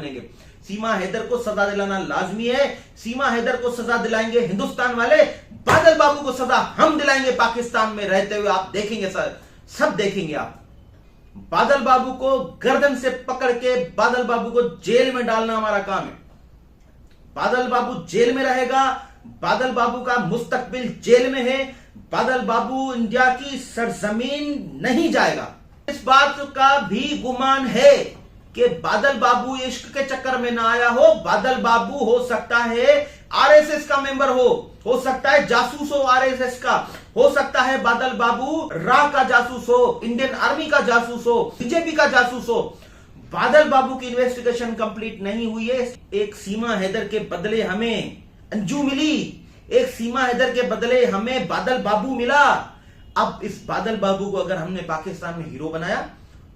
बनेंगे। सीमा हैदर को सजा दिलाना लाजमी है। सीमा हैदर को सजा दिलाएंगे हिंदुस्तान वाले, बादल बाबू को सजा हम दिलाएंगे पाकिस्तान में रहते हुए। आप देखेंगे सर, सब देखेंगे आप। बादल बाबू को गर्दन से पकड़ के बादल बाबू को जेल में डालना हमारा काम है। बादल बाबू जेल में रहेगा, बादल बाबू का मुस्तकबिल जेल में है। बादल बाबू इंडिया की सरजमीन नहीं जाएगा। इस बात का भी गुमान है कि बादल बाबू इश्क के चक्कर में ना आया हो। बादल बाबू हो सकता है आरएसएस का मेंबर हो सकता है जासूस हो आरएसएस का, हो सकता है बादल बाबू रा का जासूस हो, इंडियन आर्मी का जासूस हो, बीजेपी का जासूस हो। बादल बाबू की इन्वेस्टिगेशन कंप्लीट नहीं हुई है। एक सीमा हैदर के बदले हमें अंजू मिली, एक सीमा हैदर के बदले हमें बादल बाबू मिला। अब इस बादल बाबू को अगर हमने पाकिस्तान में हीरो बनाया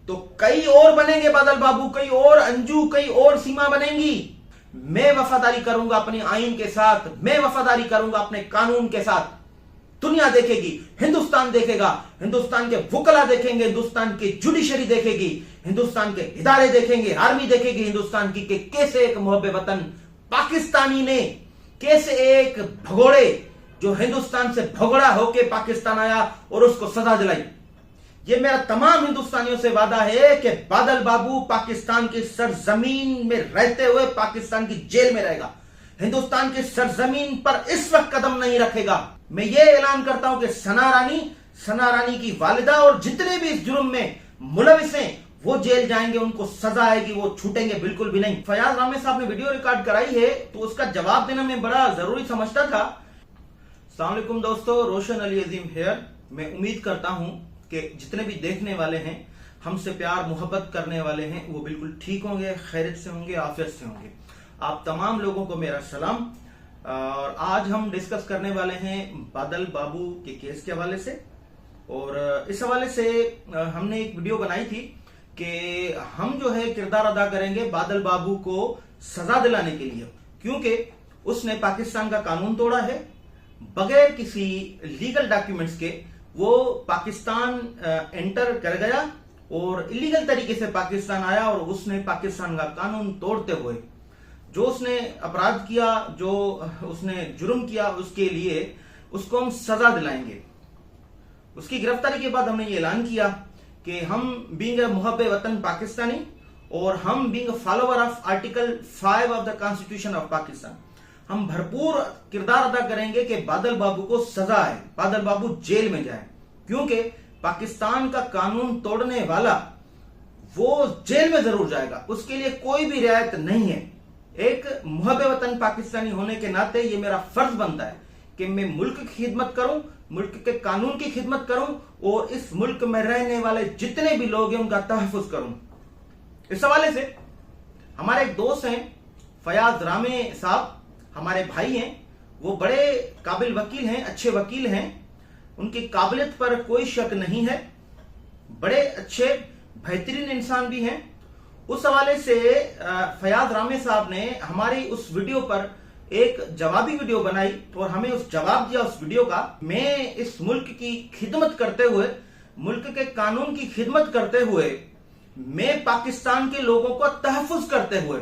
तो कई और बनेंगे बादल बाबू, कई और अंजू, कई और सीमा बनेंगी। मैं वफादारी करूंगा अपने आईन के साथ, मैं वफादारी करूंगा अपने कानून के साथ। दुनिया देखेगी, हिंदुस्तान देखेगा, हिंदुस्तान के वुकला देखेंगे, हिंदुस्तान की जुडिशरी देखेगी, हिंदुस्तान के इदारे देखेंगे, आर्मी देखेगी हिंदुस्तान की कि कैसे एक मुहब्बे वतन पाकिस्तानी ने, कैसे एक भगोड़े जो हिंदुस्तान से भगोड़ा होके पाकिस्तान आया और उसको सजा दिलाई। ये मेरा तमाम हिंदुस्तानियों से वादा है कि बादल बाबू पाकिस्तान की सरजमीन में रहते हुए पाकिस्तान की जेल में रहेगा, हिंदुस्तान की सरजमीन पर इस वक्त कदम नहीं रखेगा। मैं ये ऐलान करता हूं कि सना रानी की वालिदा और जितने भी इस जुर्म में मुलविस हैं वो जेल जाएंगे, उनको सजा आएगी, वो छूटेंगे बिल्कुल भी नहीं। फयाज रामे साहब ने वीडियो रिकॉर्ड कराई है तो उसका जवाब देना मैं बड़ा जरूरी समझता था। अस्सलाम वालेकुम दोस्तों, रोशन अली अजीम हेयर। मैं उम्मीद करता हूं कि जितने भी देखने वाले हैं, हमसे प्यार मोहब्बत करने वाले हैं, वो बिल्कुल ठीक होंगे, खैरियत से होंगे, आफियत से होंगे। आप तमाम लोगों को मेरा सलाम। और आज हम डिस्कस करने वाले हैं बादल बाबू के केस के हवाले से। और इस हवाले से हमने एक वीडियो बनाई थी कि हम जो है किरदार अदा करेंगे बादल बाबू को सजा दिलाने के लिए, क्योंकि उसने पाकिस्तान का कानून तोड़ा है। बगैर किसी लीगल डॉक्यूमेंट्स के वो पाकिस्तान एंटर कर गया और इलीगल तरीके से पाकिस्तान आया और उसने पाकिस्तान का कानून तोड़ते हुए जो उसने अपराध किया, जो उसने जुर्म किया, उसके लिए उसको हम सजा दिलाएंगे। उसकी गिरफ्तारी के बाद हमने ये ऐलान किया कि हम बीइंग अ मुहब्बे वतन पाकिस्तानी और हम being a follower of article 5 of the constitution of Pakistan, हम भरपूर किरदार अदा करेंगे कि बादल बाबू को सजा है, बादल बाबू जेल में जाए, क्योंकि पाकिस्तान का कानून तोड़ने वाला वो जेल में जरूर जाएगा, उसके लिए कोई भी रियायत नहीं है। एक मुहब्बे वतन पाकिस्तानी होने के नाते ये मेरा फर्ज बनता है कि मैं मुल्क की खिदमत करूं, मुल्क के कानून की खिदमत करूं और इस मुल्क में रहने वाले जितने भी लोग हैं उनका तहफ्फुज करूं। इस हवाले से हमारे एक दोस्त हैं फयाज रामे साहब, हमारे भाई हैं, वो बड़े काबिल वकील हैं, अच्छे वकील हैं, उनकी काबिलियत पर कोई शक नहीं है, बड़े अच्छे बेहतरीन इंसान भी हैं। उस हवाले से फयाज रामे साहब ने हमारी उस वीडियो पर एक जवाबी वीडियो बनाई और हमें उस जवाब दिया उस वीडियो का। मैं इस मुल्क की खिदमत करते हुए, मुल्क के कानून की खिदमत करते हुए, मैं पाकिस्तान के लोगों को तहफ्फुज करते हुए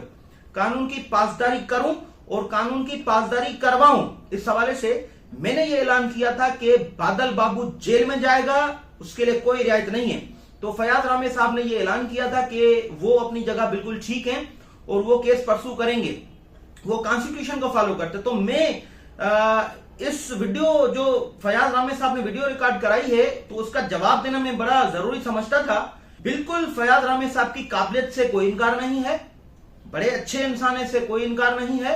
कानून की पासदारी करूं और कानून की पासदारी करवाऊं। इस हवाले से मैंने ये ऐलान किया था कि बादल बाबू जेल में जाएगा, उसके लिए कोई रियायत नहीं है। तो फयाज रामे साहब ने ये ऐलान किया था कि वो अपनी जगह बिल्कुल ठीक हैं और वो केस परसू करेंगे, वो कॉन्स्टिट्यूशन को फॉलो करते। तो मैं इस वीडियो जो फयाज रामे साहब ने वीडियो रिकॉर्ड कराई है तो उसका जवाब देना मैं बड़ा जरूरी समझता था। बिल्कुल फयाज रामे साहब की काबिलियत से कोई इनकार नहीं है, बड़े अच्छे इंसान है, से कोई इनकार नहीं है।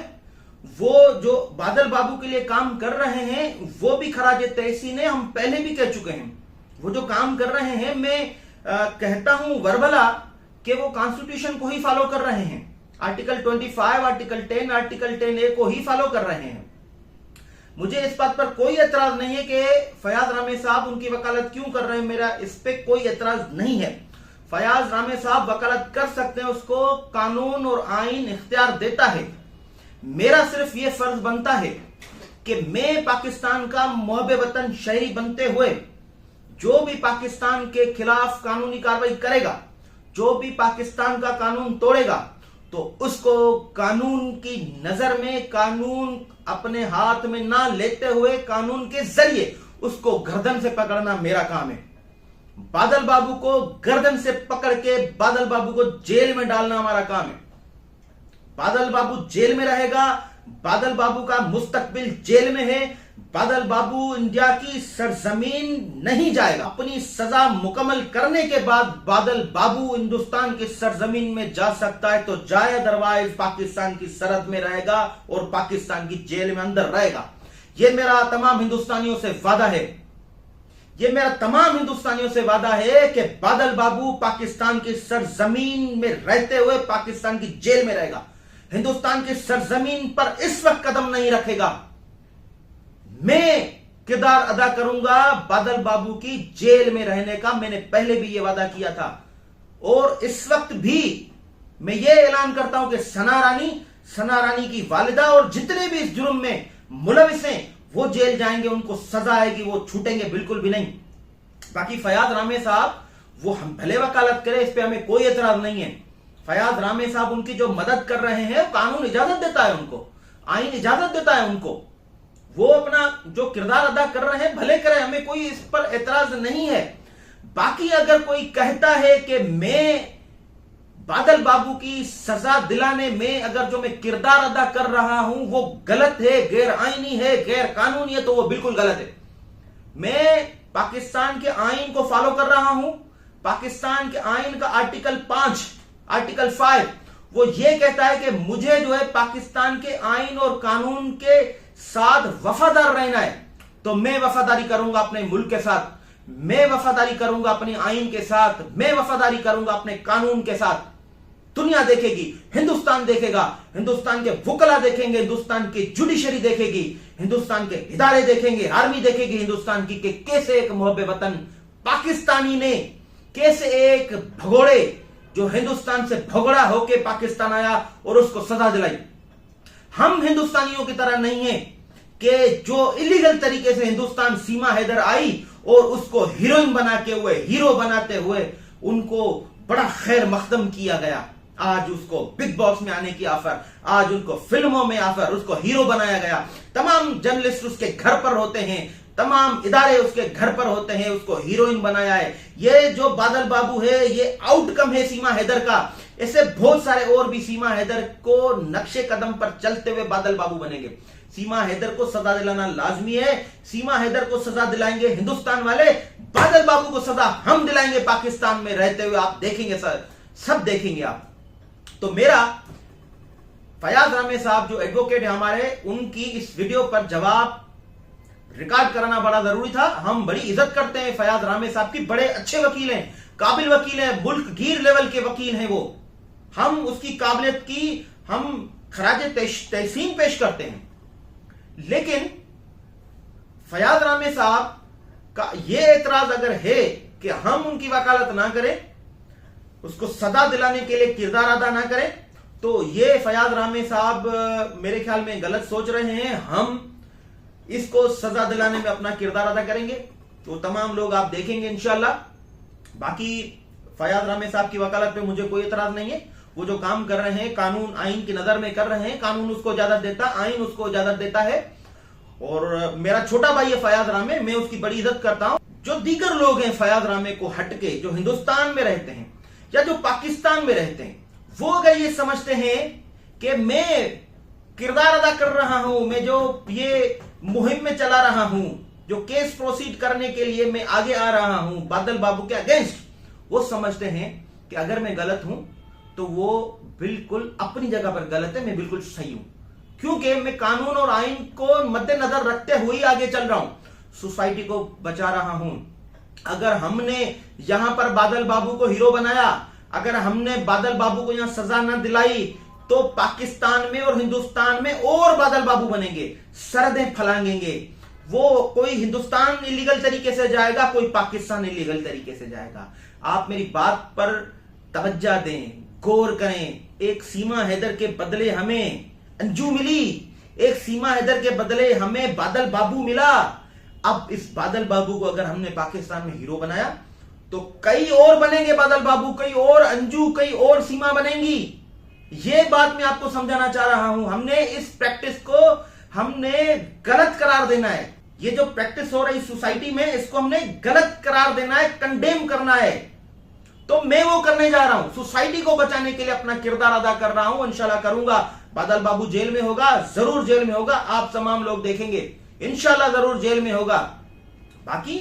वो जो बादल बाबू के लिए काम कर रहे हैं वो भी खराजे तहसीन है, हम पहले भी कह चुके हैं। वो जो काम कर रहे हैं, मैं कहता हूं वर्बला कि वो कॉन्स्टिट्यूशन को ही फॉलो कर रहे हैं, आर्टिकल 25, आर्टिकल 10, आर्टिकल 10A को ही फॉलो कर रहे हैं। मुझे इस बात पर कोई एतराज नहीं है कि फयाज रामे साहब उनकी वकालत क्यों कर रहे हैं, मेरा इस पे कोई एतराज नहीं है। फयाज रामे साहब वकालत कर सकते हैं, उसको कानून और आईन इख्तियार देता है। मेरा सिर्फ ये फर्ज बनता है कि मैं पाकिस्तान का मुहब्बे वतन शहरी बनते हुए जो भी पाकिस्तान के खिलाफ कानूनी कार्रवाई करेगा, जो भी पाकिस्तान का कानून तोड़ेगा, तो उसको कानून की नजर में, कानून अपने हाथ में ना लेते हुए, कानून के जरिए उसको गर्दन से पकड़ना मेरा काम है। बादल बाबू को गर्दन से पकड़ के बादल बाबू को जेल में डालना हमारा काम है। बादल बाबू जेल में रहेगा, बादल बाबू का मुस्तकबिल जेल में है। बादल बाबू इंडिया की सरजमीन नहीं जाएगा। अपनी सजा मुकम्मल करने के बाद बादल बाबू हिंदुस्तान की सरजमीन में जा सकता है तो जाए, अदरवाइज पाकिस्तान की सरहद में रहेगा और पाकिस्तान की जेल में अंदर रहेगा। यह मेरा तमाम हिंदुस्तानियों से वादा है, यह मेरा तमाम हिंदुस्तानियों से वादा है कि बादल बाबू पाकिस्तान की सरजमीन में रहते हुए पाकिस्तान की जेल में रहेगा, हिंदुस्तान की सरजमीन पर इस वक्त कदम नहीं रखेगा। मैं किरदार अदा करूंगा बादल बाबू की जेल में रहने का। मैंने पहले भी यह वादा किया था और इस वक्त भी मैं ये ऐलान करता हूं कि सना रानी की वालिदा और जितने भी इस जुर्म में मुलविस हैं वो जेल जाएंगे, उनको सजा आएगी, वो छूटेंगे बिल्कुल भी नहीं। बाकी फयाज रामे साहब वो हम भले वकालत करें, इस पे हमें कोई एतराज नहीं है। फयाज रामे साहब उनकी जो मदद कर रहे हैं, कानून इजाजत देता है उनको, आईन इजाजत देता है उनको, वो अपना जो किरदार अदा कर रहे हैं भले करें, हमें कोई इस पर एतराज नहीं है। बाकी अगर कोई कहता है कि मैं बादल बाबू की सजा दिलाने में अगर जो मैं किरदार अदा कर रहा हूं वो गलत है, गैर आईनी है, गैर कानूनी है, तो वो बिल्कुल गलत है। मैं पाकिस्तान के आईन को फॉलो कर रहा हूं। पाकिस्तान के आईन का आर्टिकल 5 वो ये कहता है कि मुझे जो है पाकिस्तान के आईन और कानून के साथ वफादार रहना है, तो मैं वफादारी करूंगा अपने मुल्क के साथ, मैं वफादारी करूंगा अपने आईन के साथ, मैं वफादारी करूंगा अपने कानून के साथ। दुनिया देखेगी, हिंदुस्तान देखेगा, हिंदुस्तान के वुकला देखेंगे, हिंदुस्तान की जुडिशरी देखेगी, हिंदुस्तान के इदारे देखेंगे, आर्मी देखेगी हिंदुस्तान की कि कैसे एक मुहब्बे वतन पाकिस्तानी ने, कैसे एक भगोड़े जो हिंदुस्तान से भगोड़ा होके पाकिस्तान आया और उसको सजा दिलाई। हम हिंदुस्तानियों की तरह नहीं है कि जो इलीगल तरीके से हिंदुस्तान सीमा हैदर आई और उसको हीरोइन हीरो बनाते हुए उनको बड़ा खैर मकदम किया गया। आज उसको बिग बॉस में आने की ऑफर, आज उनको फिल्मों में ऑफर, उसको हीरो बनाया गया। तमाम जर्नलिस्ट उसके घर पर होते हैं, तमाम इदारे उसके घर पर होते हैं, उसको हीरोइन बनाया है। ये जो बादल बाबू है ये आउटकम है सीमा हैदर का। ऐसे बहुत सारे और भी सीमा हैदर को नक्शे कदम पर चलते हुए बादल बाबू बनेंगे। सीमा हैदर को सजा दिलाना लाजमी है। सीमा हैदर को सजा दिलाएंगे हिंदुस्तान वाले, बादल बाबू को सजा हम दिलाएंगे पाकिस्तान में रहते हुए। आप देखेंगे सर, सब देखेंगे आप। तो मेरा फयाज रामे साहब जो एडवोकेट है हमारे, उनकी इस वीडियो पर जवाब रिकॉर्ड कराना बड़ा जरूरी था। हम बड़ी इज्जत करते हैं फयाज रामे साहब की, बड़े अच्छे वकील हैं, काबिल वकील हैं, मुल्क गिर लेवल के वकील हैं वो। हम उसकी काबिलियत की हम खराज तहसीन पेश करते हैं। लेकिन फयाज रामे साहब का यह एतराज अगर है कि हम उनकी वकालत ना करें, उसको सजा दिलाने के लिए किरदार अदा ना करें, तो ये फयाज रामे साहब मेरे ख्याल में गलत सोच रहे हैं। हम इसको सजा दिलाने में अपना किरदार अदा करेंगे, तो तमाम लोग आप देखेंगे इंशाल्लाह। बाकी फयाज रामे साहब की वकालत पे मुझे कोई एतराज नहीं है। वो जो काम कर रहे हैं कानून आईन की नजर में कर रहे हैं, कानून उसको इजाजत देता, आईन उसको इजाजत देता है। और मेरा छोटा भाई है फयाज रामे, मैं उसकी बड़ी इज्जत करता हूं। जो दीगर लोग हैं फयाज रामे को हटके, जो हिंदुस्तान में रहते हैं या जो पाकिस्तान में रहते हैं, वो अगर ये समझते हैं कि मैं किरदार अदा कर रहा हूं, मैं जो ये मुहिम में चला रहा हूं, जो केस प्रोसीड करने के लिए मैं आगे आ रहा हूं बादल बाबू के अगेंस्ट, वो समझते हैं कि अगर मैं गलत हूं तो वो बिल्कुल अपनी जगह पर गलत है, मैं बिल्कुल सही हूं, क्योंकि मैं कानून और आईन को मद्देनजर रखते हुए आगे चल रहा हूं, सोसाइटी को बचा रहा हूं। अगर हमने यहां पर बादल बाबू को हीरो बनाया, अगर हमने बादल बाबू को यहां सजा न दिलाई, तो पाकिस्तान में और हिंदुस्तान में और बादल बाबू बनेंगे, सरहदें फैलाएंगे। वो कोई हिंदुस्तान इलीगल तरीके से जाएगा, कोई पाकिस्तान इलीगल तरीके से जाएगा। आप मेरी बात पर तवज्जो दें, गौर करें। एक सीमा हैदर के बदले हमें अंजू मिली, एक सीमा हैदर के बदले हमें बादल बाबू मिला। अब इस बादल बाबू को अगर हमने पाकिस्तान में हीरो बनाया तो कई और बनेंगे बादल बाबू, कई और अंजू, कई और सीमा बनेंगी। ये बात मैं आपको समझाना चाह रहा हूं। हमने इस प्रैक्टिस को हमने गलत करार देना है। ये जो प्रैक्टिस हो रही सोसाइटी में, इसको हमने गलत करार देना है, कंडेम करना है। तो मैं वो करने जा रहा हूं। सोसाइटी को बचाने के लिए अपना किरदार अदा कर रहा हूं, इंशाल्लाह करूंगा। बादल बाबू जेल में होगा, जरूर जेल में होगा, आप तमाम लोग देखेंगे, इंशाल्लाह जरूर जेल में होगा। बाकी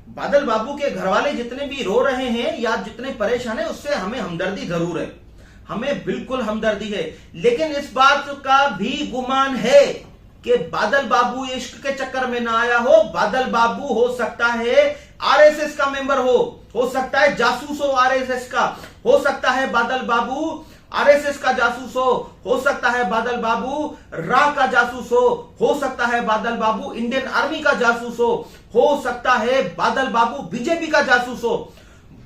बादल बाबू के घर वाले जितने भी रो रहे हैं या जितने परेशान है, उससे हमें हमदर्दी जरूर है, हमें बिल्कुल हमदर्दी है। लेकिन इस बात का भी गुमान है कि बादल बाबू इश्क के चक्कर में ना आया हो। बादल बाबू हो सकता है आरएसएस का मेंबर हो सकता है जासूस हो आरएसएस का, हो सकता है बादल बाबू आरएसएस का जासूस हो सकता है बादल बाबू रा का जासूस हो सकता है बादल बाबू इंडियन आर्मी का जासूस हो सकता है बादल बाबू बीजेपी का जासूस हो।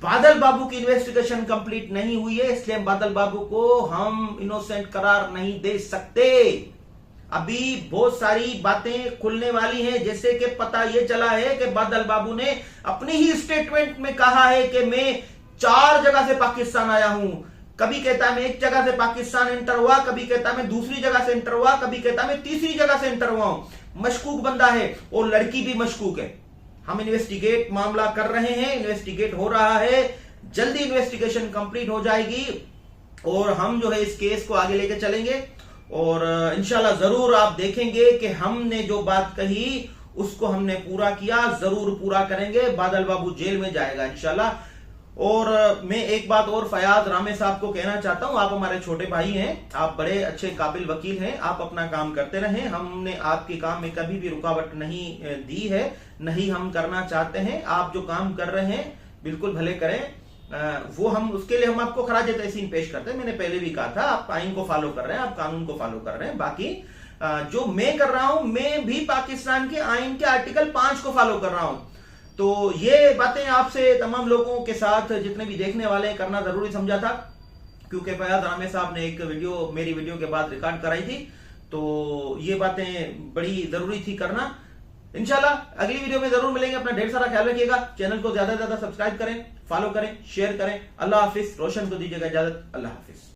बादल बाबू की इन्वेस्टिगेशन कंप्लीट नहीं हुई है, इसलिए बादल बाबू को हम इनोसेंट करार नहीं दे सकते। अभी बहुत सारी बातें खुलने वाली हैं, जैसे कि पता यह चला है कि बादल बाबू ने अपनी ही स्टेटमेंट में कहा है कि मैं 4 जगह से पाकिस्तान आया हूं। कभी कहता है मैं 1 जगह से पाकिस्तान एंटर हुआ, कभी कहता है मैं दूसरी जगह से एंटर हुआ, कभी कहता है मैं तीसरी जगह से एंटर हुआ हूं। मशकूक बंदा है और लड़की भी मशकूक है। हम इन्वेस्टिगेट मामला कर रहे हैं, इन्वेस्टिगेट हो रहा है, जल्दी इन्वेस्टिगेशन कंप्लीट हो जाएगी और हम जो है इस केस को आगे लेके चलेंगे और इंशाल्लाह जरूर आप देखेंगे कि हमने जो बात कही उसको हमने पूरा किया, जरूर पूरा करेंगे। बादल बाबू जेल में जाएगा इंशाल्लाह। और मैं एक बात और फयाज रामे साहब को कहना चाहता हूं, आप हमारे छोटे भाई हैं, आप बड़े अच्छे काबिल वकील हैं, आप अपना काम करते रहें। हमने आपके काम में कभी भी रुकावट नहीं दी है, नहीं हम करना चाहते हैं। आप जो काम कर रहे हैं बिल्कुल भले करें, वो हम उसके लिए हम आपको खराज तहसीन पेश करते हैं। मैंने पहले भी कहा था, आप आइन को फॉलो कर रहे हैं, आप कानून को फॉलो कर रहे हैं। बाकी जो मैं कर रहा हूं, मैं भी पाकिस्तान के आइन के आर्टिकल 5 को फॉलो कर रहा हूं। तो ये बातें आपसे तमाम लोगों के साथ जितने भी देखने वाले हैं करना जरूरी समझा था, क्योंकि फयाज रामे साहब ने एक वीडियो मेरी वीडियो के बाद रिकॉर्ड कराई थी, तो ये बातें बड़ी जरूरी थी करना। इंशाल्लाह अगली वीडियो में जरूर मिलेंगे। अपना ढेर सारा ख्याल रखिएगा, चैनल को ज्यादा से ज्यादा सब्सक्राइब करें, फॉलो करें, शेयर करें। अल्लाह हाफिज। रोशन को दीजिएगा इजाजत। अल्लाह हाफिज।